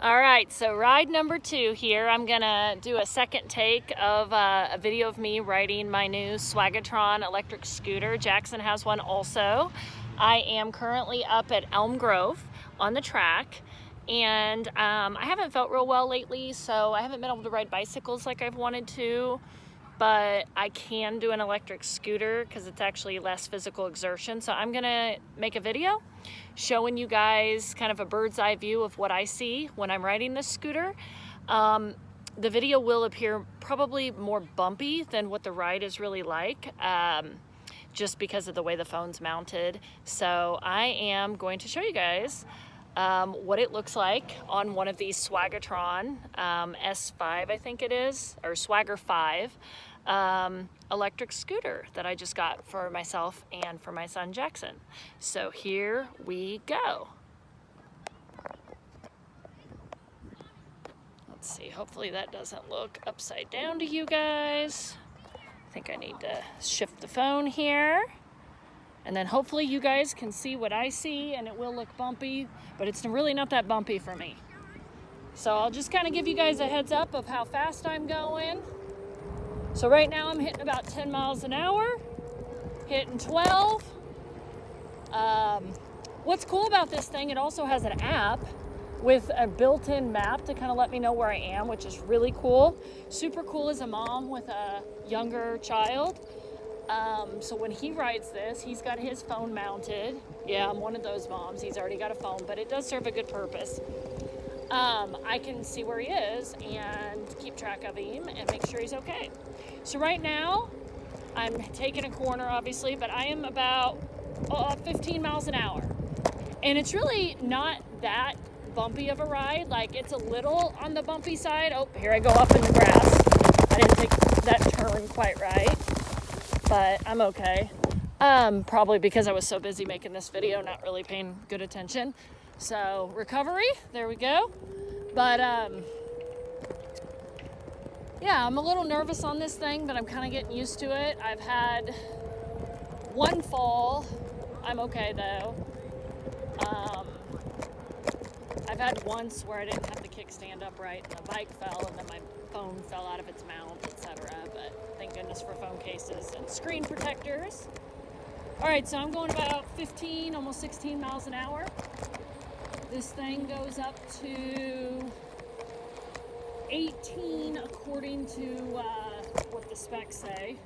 All right, so ride number 2 here. I'm gonna do a second take of a video of me riding my new Swagatron electric scooter. Jackson has one also. I am currently up at Elm Grove on the track, and I haven't felt real well lately, so I haven't been able to ride bicycles like I've wanted to, but I can do an electric scooter because it's actually less physical exertion. So I'm gonna make a video showing you guys kind of a bird's eye view of what I see when I'm riding this scooter. The video will appear probably more bumpy than what the ride is really like, just because of the way the phone's mounted. So I am going to show you guys what it looks like on one of these Swagatron S5, I think it is, or Swagger 5 electric scooter that I just got for myself and for my son Jackson. So here we go. Let's see, hopefully that doesn't look upside down to you guys. I think I need to shift the phone here. And then hopefully you guys can see what I see, and it will look bumpy, but it's really not that bumpy for me. So I'll just kind of give you guys a heads up of how fast I'm going. So right now I'm hitting about 10 miles an hour, hitting 12. What's cool about this thing, it also has an app with a built-in map to kind of let me know where I am, which is really cool. Super cool as a mom with a younger child. So when he rides this, he's got his phone mounted. Yeah, I'm one of those moms. He's already got a phone, but it does serve a good purpose. I can see where he is and keep track of him and make sure he's okay. So right now, I'm taking a corner, obviously, but I am about 15 miles an hour. And it's really not that bumpy of a ride. Like, it's a little on the bumpy side. Oh, here I go up in the grass. I didn't take that turn quite right, but I'm okay. Probably because I was so busy making this video, not really paying good attention. So recovery, there we go. But yeah, I'm a little nervous on this thing, but I'm kind of getting used to it. I've had one fall. I'm okay though. I've had once where I didn't have the kickstand upright and the bike fell and then my phone fell out of its mount, etc. But thank goodness for phone cases and screen protectors. All right, so I'm going about 15, almost 16 miles an hour. This thing goes up to 18 according to what the specs say.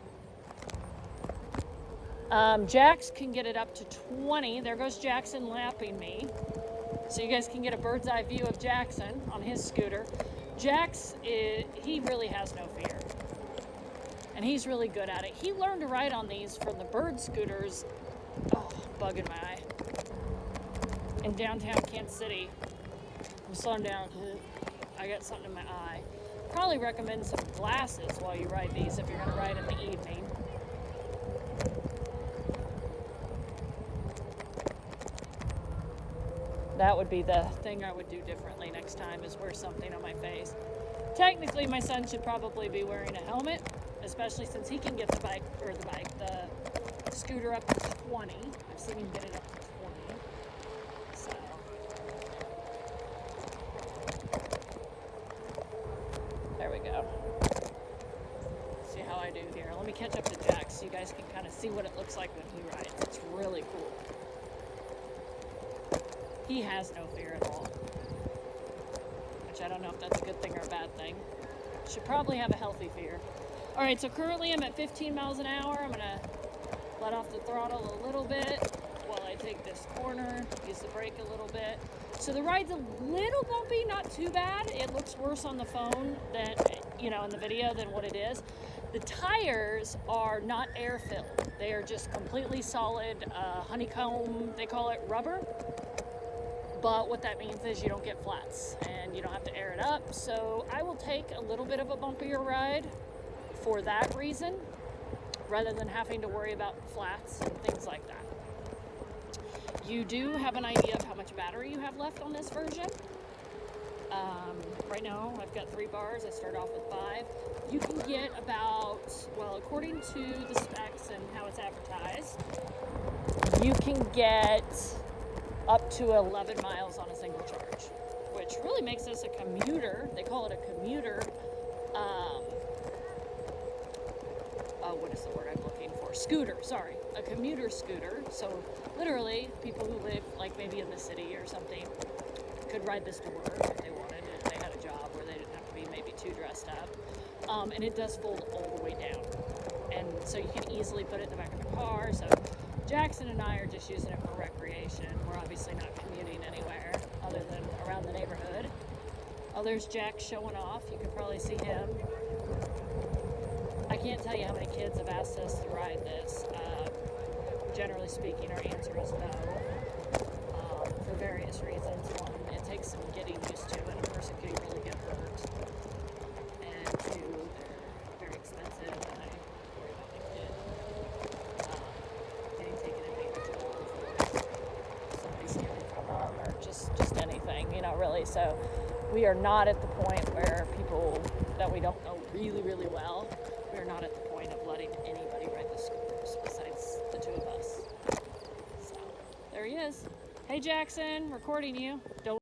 Jax can get it up to 20. There goes Jackson lapping me. So you guys can get a bird's eye view of Jackson on his scooter. Jax, he really has no fear. And he's really good at it. He learned to ride on these from the bird scooters. Oh, bug in my eye. In downtown Kansas City. I'm slowing down. I got something in my eye. Probably recommend some glasses while you ride these if you're going to ride in the evening. That would be the thing I would do differently next time, is wear something on my face. Technically, my son should probably be wearing a helmet, especially since he can get the scooter up to 20. I've seen him get it up to 20. So, there we go. See how I do here. Let me catch up to Jax so you guys can kind of see what it looks like when he rides. It's really cool. He has no fear at all, which I don't know if that's a good thing or a bad thing. Should probably have a healthy fear. All right, so currently I'm at 15 miles an hour. I'm gonna let off the throttle a little bit while I take this corner, use the brake a little bit. So the ride's a little bumpy, not too bad. It looks worse on the phone than, in the video than what it is. The tires are not air filled. They are just completely solid honeycomb, they call it rubber. But what that means is you don't get flats and you don't have to air it up. So I will take a little bit of a bumpier ride for that reason, rather than having to worry about flats and things like that. You do have an idea of how much battery you have left on this version. Right now I've got 3 bars. I start off with 5. You can get about, well, according to the specs and how it's advertised, you can get up to 11 miles on a single charge, which which really makes this a commuter. They call it a commuter. What is the word I'm looking for? Scooter, sorry. A commuter scooter. So literally, people who live like maybe in the city or something could ride this to work if they wanted, if they had a job where they didn't have to be maybe too dressed up. And it does fold all the way down. And so you can easily put it in the back of the car. So Jackson and I are just using it for recreation. We're obviously not commuting anywhere other than around the neighborhood. Oh, there's Jack showing off. You can probably see him. I can't tell you how many kids have asked us to ride this. Generally speaking, our answer is no, for various reasons. One, it takes some getting used to, and a person could really get hurt. And two, they're very expensive, and I worry about the kid getting taken advantage of, somebody stealing from them, or just anything, really. So we are not at the point where people that we don't know really, really well, we're not at the point of letting anybody ride the scooters besides the two of us. So there he is. Hey Jackson, recording you. Don't